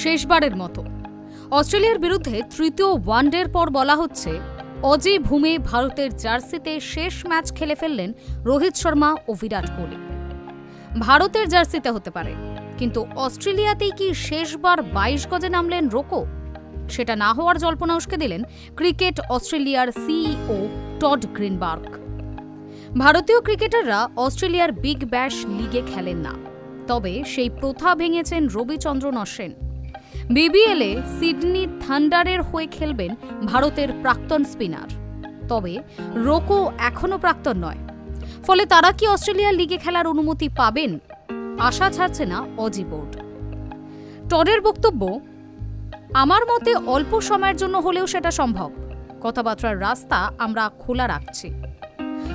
শেষবারের মতো অস্ট্রেলিয়ার বিরুদ্ধে তৃতীয় ওয়ানডের পর বলা হচ্ছে অজি ভূমে ভারতের জার্সিতে শেষ ম্যাচ খেলে ফেললেন রোহিত শর্মা ও বিরাট কোহলি। ভারতের জার্সিতে হতে পারে, কিন্তু অস্ট্রেলিয়াতেই কি শেষবার 22 গজে নামলেন রোকো? সেটা না হওয়ার জল্পনা উস্কে দিলেন ক্রিকেট অস্ট্রেলিয়ার সিইও টড গ্রিনবার্গ। ভারতীয় ক্রিকেটাররা অস্ট্রেলিয়ার বিগ ব্যাশ লিগে খেলেন না, তবে সেই প্রথা ভেঙেছেন রবিচন্দ্রন অশ্বিন। বিবিএলে সিডনি থান্ডারের হয়ে খেলবেন ভারতের প্রাক্তন স্পিনার, তবে রোকো এখনও প্রাক্তন নয়। ফলে তারা কি অস্ট্রেলিয়া লিগে খেলার অনুমতি পাবেন? আশা ছাড়ছে না অজি বোর্ড। টডের বক্তব্য, আমার মতে অল্প সময়ের জন্য হলেও সেটা সম্ভব। কথাবার্তার রাস্তা আমরা খোলা রাখছি।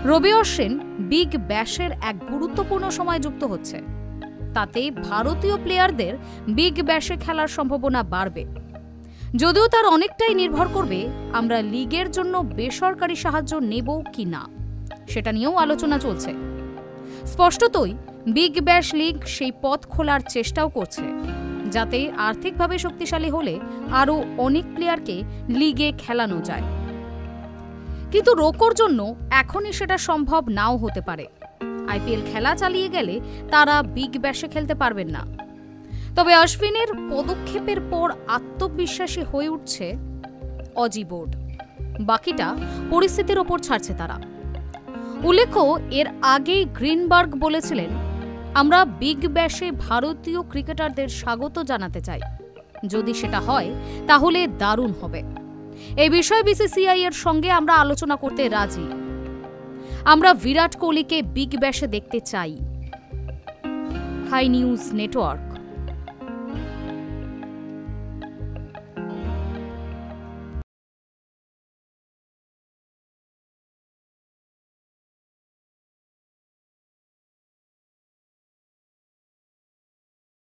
রবি অশ্বিন বিগ ব্যাশের এক গুরুত্বপূর্ণ সময় যুক্ত হচ্ছে, তাতে ভারতীয় প্লেয়ারদের বিগ ব্যাশে খেলার সম্ভাবনা বাড়বে। যদিও তার অনেকটাই নির্ভর করবে আমরা লিগের জন্য বেসরকারি সাহায্য নেব কি না, সেটা নিয়েও আলোচনা চলছে। স্পষ্টতই বিগ ব্যাশ লিগ সেই পথ খোলার চেষ্টাও করছে, যাতে আর্থিকভাবে শক্তিশালী হলে আরও অনেক প্লেয়ারকে লিগে খেলানো যায়। কিন্তু রোকোর জন্য এখনই সেটা সম্ভব নাও হতে পারে। আইপিএল খেলা চালিয়ে গেলে তারা বিগ ব্যাশে খেলতে পারবেন না। তবে অশ্বিনের পদক্ষেপের পর আত্মবিশ্বাসী হয়ে উঠছে অজি বোর্ড। বাকিটা পরিস্থিতির ওপর ছাড়ছে তারা। উল্লেখ্য, এর আগেই গ্রিনবার্গ বলেছিলেন, আমরা বিগ ব্যাশে ভারতীয় ক্রিকেটারদের স্বাগত জানাতে চাই। যদি সেটা হয় তাহলে দারুণ হবে। এই বিষয়ে বিসিসিআই এর সঙ্গে আমরা আলোচনা করতে রাজি। আমরা বিরাট কোহলিকে বিগ ব্যাশে দেখতে চাই। High news network.